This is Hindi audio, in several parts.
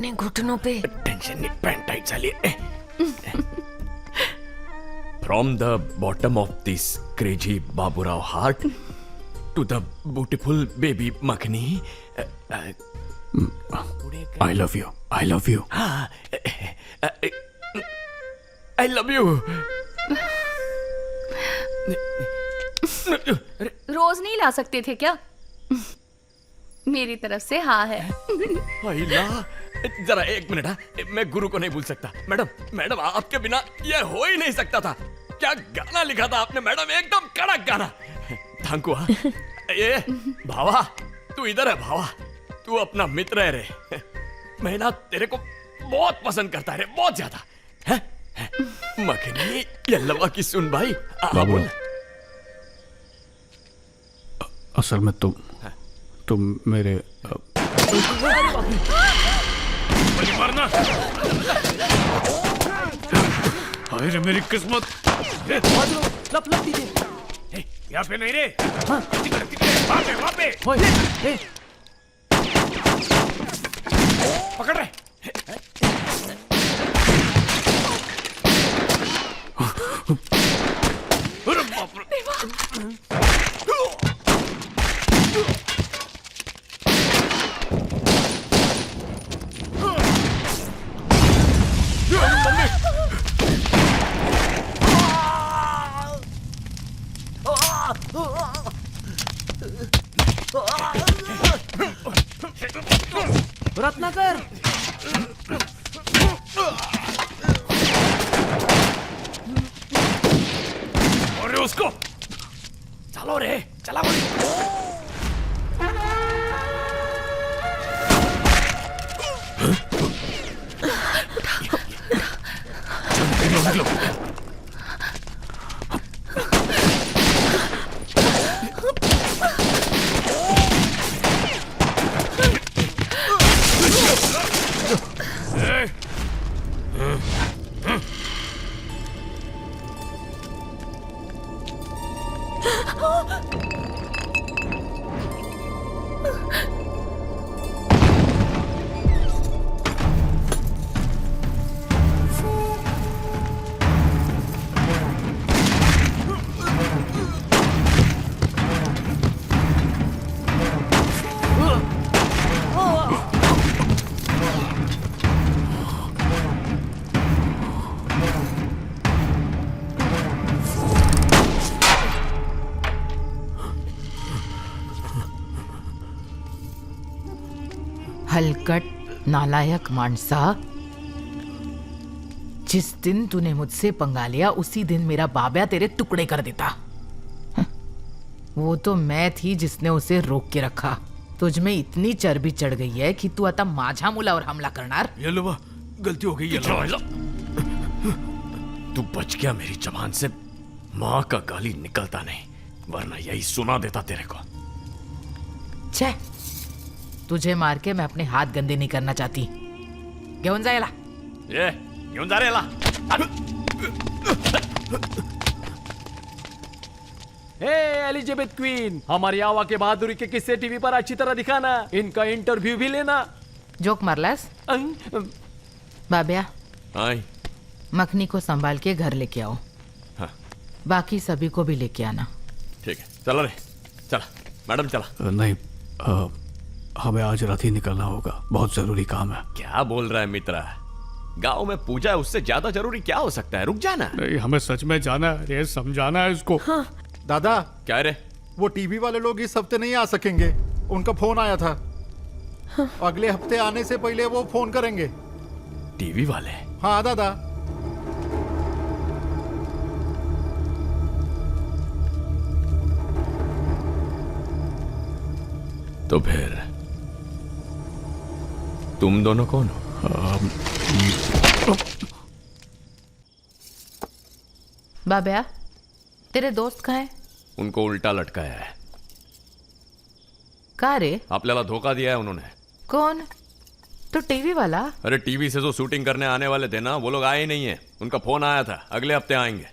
अपने घुटनों पे। टेंशन नहीं, पैंट टाइट झाली. From the bottom of this crazy Baburao heart to the beautiful baby Makhni. I love you. I love you. I love you. रोज नहीं ला सकते थे क्या? मेरी तरफ से हाँ है. आइला, जरा एक मिनट. मैं गुरु को नहीं भूल सकता. मैडम आपके बिना ये हो ही नहीं सकता था. क्या गाना लिखा था आपने मैडम, एकदम कड़क गाना. Thank you. ये भावा, तू इधर है भावा. तू अपना मित्र है रे. मैं ना तेरे को बहुत पसंद करता है रे, बहुत ज्यादा. है? मखनी यल्लवा की सुन भाई. बाबू, असल में तुम मेरे मारना. हाय रे मेरी किस्मत. लप दीजिए. यहाँ पे नहीं रे. वहाँ पे. पकड़ रहे. अरे बाप रे. रत्नाकर. अरे उसको चलो रे, चला बोल. हलकट नालायक मानसा, जिस दिन तूने मुझसे पंगा लिया उसी दिन मेरा बाब्या तेरे टुकड़े कर देता. वो तो मैं थी जिसने उसे रोक के रखा. तुझ में इतनी चर्बी चढ़ गई है कि तू आता माझा मुलावर हमला करणार. यल्लवा, गलती हो गई. यल्लवा, तू बच गया मेरी जबान से. माँ का गाली निकलता नहीं, वरना यही सुना देता तेरे को. छे, तुझे मार के मैं अपने हाथ गंदे नहीं करना चाहती. घेऊन जा याला. ये घेऊन जा रे याला. हे एलिजाबेथ क्वीन, हमारी आवा के बहादुरी के किस्से टीवी पर अच्छी तरह दिखाना. इनका इंटरव्यू भी लेना. जोक मारलास. बाब्या, आई. मखनी को संभाल के घर लेके आओ. हाँ. बाकी सभी को भी लेके आना. ठीक है, चलो रे, चला. मैडम चला. नहीं, हमें आज रात ही निकलना होगा. बहुत जरूरी काम है. क्या बोल रहा है मित्रा? गांव में पूजा है, उससे ज्यादा जरूरी क्या हो सकता है? रुक जाना. नहीं, हमें सच में जाना है. समझाना है इसको. हाँ. दादा, क्या रे? वो टीवी वाले लोग इस हफ्ते नहीं आ सकेंगे. उनका फोन आया था. हाँ. अगले हफ्ते आने से पहले वो फोन करेंगे. टीवी वाले? हाँ दादा. तो फिर तुम दोनों कौन हो? बाब्या, तेरे दोस्त कहाँ है? उनको उल्टा लटकाया है. कहाँ रे? आपल्याला धोखा दिया है उन्होंने. कौन? तो टीवी वाला? अरे टीवी से जो शूटिंग करने आने वाले थे ना, वो लोग आए ही नहीं है. उनका फोन आया था, अगले हफ्ते आएंगे.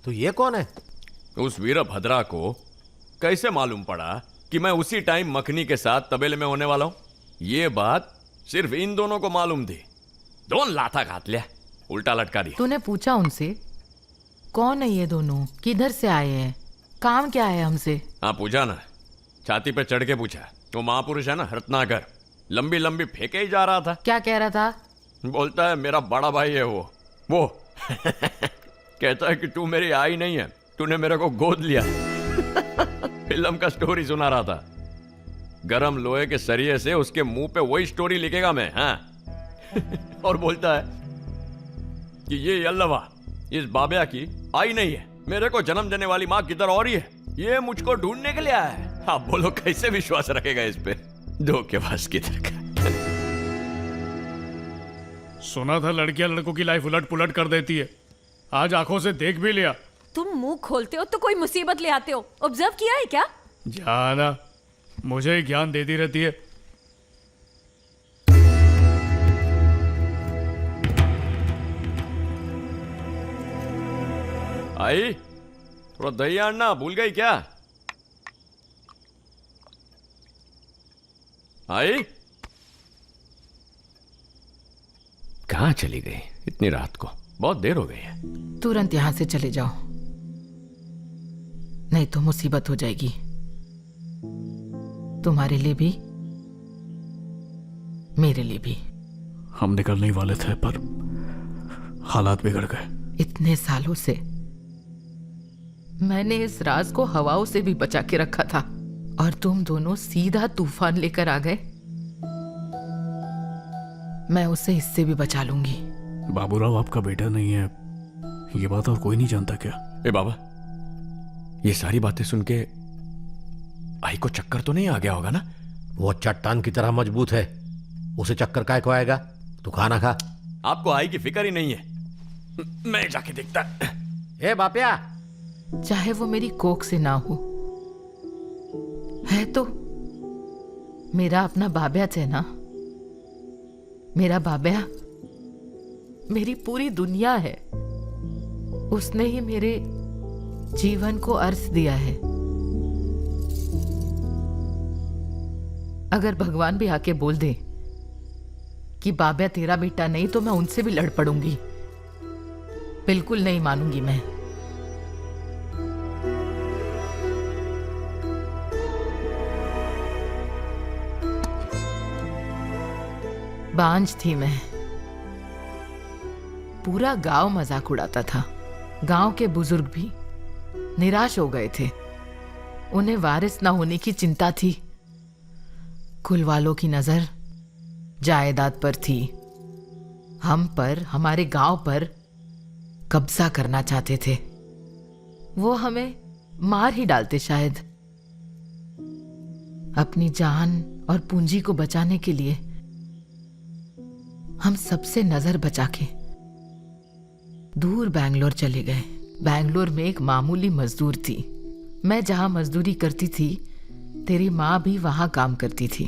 तो ये कौन है? उस वीरभद्रा को कैसे मालूम पड़ा कि मैं उसी टाइम मखनी के साथ तबेले में होने वाला हूं? ये बात सिर्फ इन दोनों को मालूम थी। दोन लाथा घातल्या, उल्टा लटका दिया। तूने पूछा उनसे कौन है ये दोनों, किधर से आए हैं, काम क्या है हमसे? हाँ पूछा ना, छाती पे चढ़ के पूछा। वो महापुरुष है ना रत्नाकर, लंबी लंबी फेंके ही जा रहा था। क्या कह रहा था? बोलता है मेरा बड़ा भाई है वो कहता है कि तू मेरी आई नहीं है, तूने मेरे को गोद लिया। फिल्म का स्टोरी सुना रहा था। गरम लोहे के सरिये से उसके मुंह पे वही स्टोरी लिखेगा मैं। हाँ और बोलता है कि ये अल्लावा इस बाबिया की आई नहीं है, मेरे को जन्म देने वाली माँ किधर और ही है, ये मुझको ढूंढने के लिए आया है। आप बोलो कैसे विश्वास रखेगा इस पे? धोखेबाज किधर का। सुना था लड़कियां लड़कों की लाइफ उलट पुलट कर देती है, आज आंखों से देख भी लिया। तुम मुंह खोलते हो तो कोई मुसीबत ले आते हो। ऑब्जर्व किया है क्या? जाना मुझे ही ज्ञान देती रहती है। आई थोड़ा दही आणना, भूल गई क्या? आई कहाँ चली गई इतनी रात को? बहुत देर हो गई है। तुरंत यहां से चले जाओ, नहीं तो मुसीबत हो जाएगी तुम्हारे लिए भी, मेरे लिए भी। हम निकलने ही वाले थे पर हालात बिगड़ गए। इतने सालों से मैंने इस राज को हवाओं से भी बचा के रखा था और तुम दोनों सीधा तूफान लेकर आ गए। मैं उसे इससे भी बचा लूंगी। बाबूराव आपका बेटा नहीं है, ये बात और कोई नहीं जानता क्या? ए बाबा, ये सारी बातें सुन के आई को चक्कर तो नहीं आ गया होगा ना? वो चट्टान की तरह मजबूत है, उसे चक्कर काय को आएगा? तू खाना खा। आपको आई की फिक्र ही नहीं है। मैं जाके देखता। ए बापिया, चाहे वो मेरी कोख से ना हो, है तो मेरा अपना बाब्या है ना। मेरा बाब्या मेरी पूरी दुनिया है, उसने ही मेरे जीवन को अर्थ दिया है। अगर भगवान भी आके बोल दे कि बाब्या तेरा बेटा नहीं, तो मैं उनसे भी लड़ पड़ूंगी। बिल्कुल नहीं मानूंगी मैं। बांझ थी मैं, पूरा गांव मजाक उड़ाता था। गांव के बुजुर्ग भी निराश हो गए थे, उन्हें वारिस ना होने की चिंता थी। कुल वालों की नजर जायदाद पर थी, हम पर, हमारे गांव पर कब्जा करना चाहते थे। वो हमें मार ही डालते शायद। अपनी जान और पूंजी को बचाने के लिए हम सबसे नजर बचा के दूर बैंगलोर चले गए। बैंगलोर में एक मामूली मजदूर थी। मैं जहां मजदूरी करती थी, तेरी माँ भी वहां काम करती थी।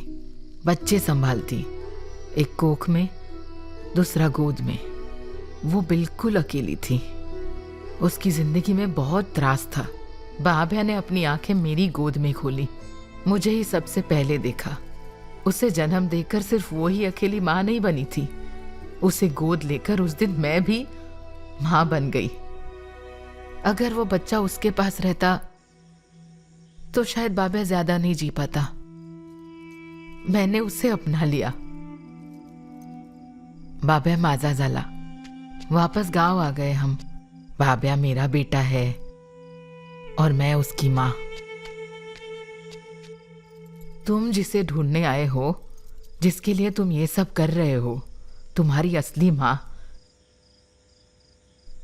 बच्चे संभालती, एक कोख में, दूसरा गोद में। वो बिल्कुल अकेली थी। उसकी जिंदगी में बहुत त्रास था। बाब्या ने अपनी आंखें मेरी गोद में खोली, मुझे ही सबसे पहले देखा। उसे जन्म देकर सिर्फ वो ही अकेली माँ नहीं बनी थी, उसे गोद लेकर उस दिन मैं भी माँ बन गई। अगर वो बच्चा उसके पास रहता तो शायद बाब्या ज्यादा नहीं जी पाता। मैंने उसे अपना लिया। बाब्या माझा झाला। वापस गांव आ गए हम। बाब्या मेरा बेटा है और मैं उसकी माँ। तुम जिसे ढूंढने आए हो, जिसके लिए तुम ये सब कर रहे हो, तुम्हारी असली माँ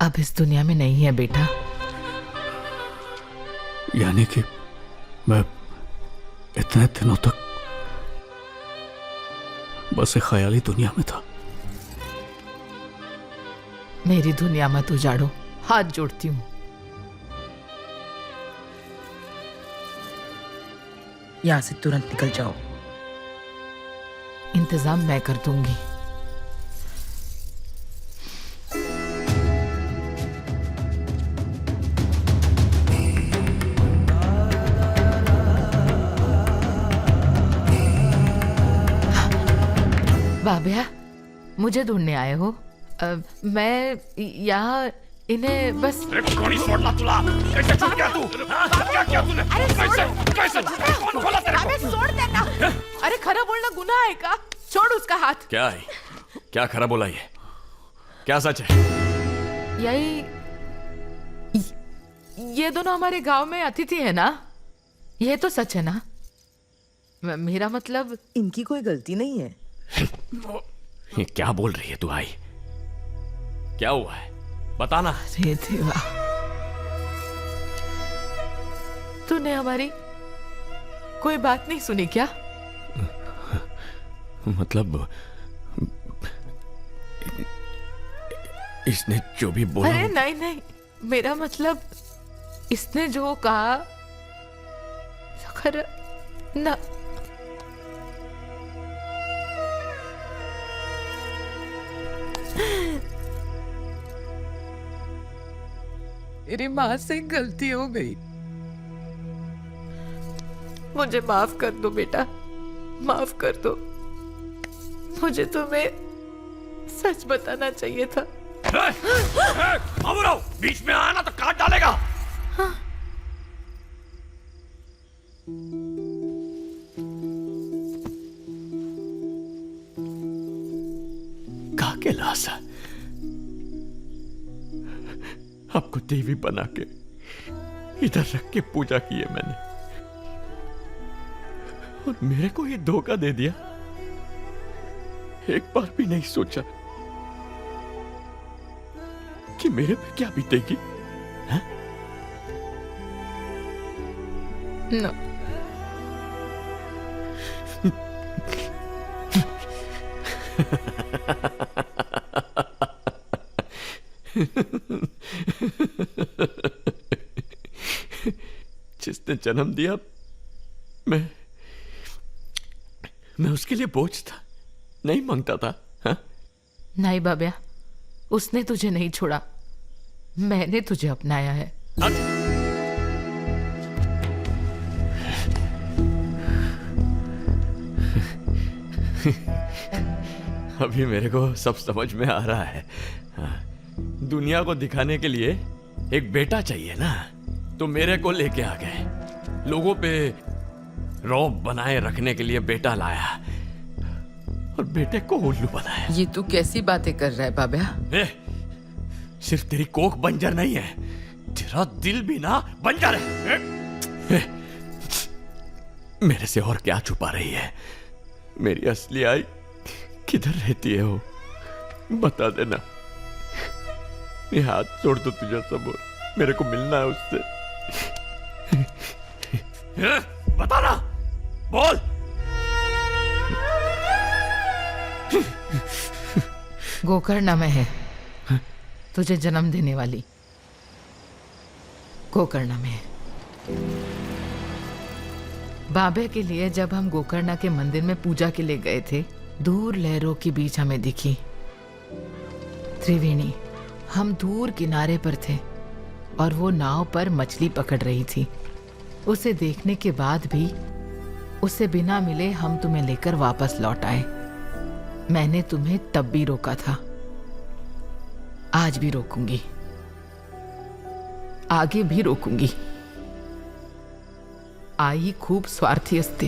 अब इस दुनिया में नहीं है बेटा। यानी कि मैं इतने दिनों तक बस एक ख्याली दुनिया में था। मेरी दुनिया मत उजाड़ो, हाथ जोड़ती हूं। यहां से तुरंत निकल जाओ, इंतजाम मैं कर दूंगी। बाबिया, मुझे ढूंढने आए हो? मैं यहाँ इन्हें बस कोणी सोडला तुला? कैसे छूट गया तू? क्या किया तूने? कैसे? कौन खोला तेरे को? छोड़ देना। अरे खरा बोलना गुनाह है का? छोड़ उसका हाथ। क्या है? क्या खरा बोला ये? क्या सच है? यही ये दोनों हमारे गांव में अतिथि है ना? ये तो सच है ना? मेरा मतलब इनकी कोई गलती नहीं है। ये क्या बोल रही है तू आई? क्या हुआ है? बताना। अरे देवा, तूने हमारी कोई बात नहीं सुनी क्या? मतलब इसने जो भी बोला। अरे नहीं नहीं, मेरा मतलब इसने जो कहा खर ना। मेरी माँ से गलती हो गई, मुझे माफ कर दो बेटा, माफ कर दो। मुझे तुम्हें सच बताना चाहिए था। बाबूराव, बीच में आना तो काट डालेगा। हाँ। का के लासा आपको देवी बना के इधर रख के पूजा की है मैंने, और मेरे को ये धोखा दे दिया। एक बार भी नहीं सोचा कि मेरे पे क्या बीतेगी। हाँ? No. जिसने जन्म दिया मैं उसके लिए बोझ था, नहीं मांगता था। हाँ? नहीं बाबिया, उसने तुझे नहीं छोड़ा, मैंने तुझे अपनाया है। अभी मेरे को सब समझ में आ रहा है। हाँ। दुनिया को दिखाने के लिए एक बेटा चाहिए ना, तो मेरे को लेके आ गए। लोगों पे रौब बनाए रखने के लिए बेटा लाया, और बेटे को उल्लू बनाया। ये तू कैसी बातें कर रहा है बाबिया? सिर्फ तेरी कोख बंजर नहीं है, तेरा दिल भी ना बंजर है। मेरे से और क्या छुपा रही है? मेरी असली आई किधर रहती है वो? बता देना। मैं हाथ छोड़ दो तुझे सब, मेरे को मिलना है उससे। बताना, बोल। गोकर्णा में है तुझे जन्म देने वाली, गोकर्णा में है। बाबे के लिए जब हम गोकर्णा के मंदिर में पूजा के लिए गए थे, दूर लहरों के बीच हमें दिखी त्रिवेणी। हम दूर किनारे पर थे और वो नाव पर मछली पकड़ रही थी। उसे देखने के बाद भी उसे बिना मिले हम तुम्हें लेकर वापस लौट आए। मैंने तुम्हें तब भी रोका था, आज भी रोकूंगी, आगे भी रोकूंगी। आई खूब स्वार्थी असते।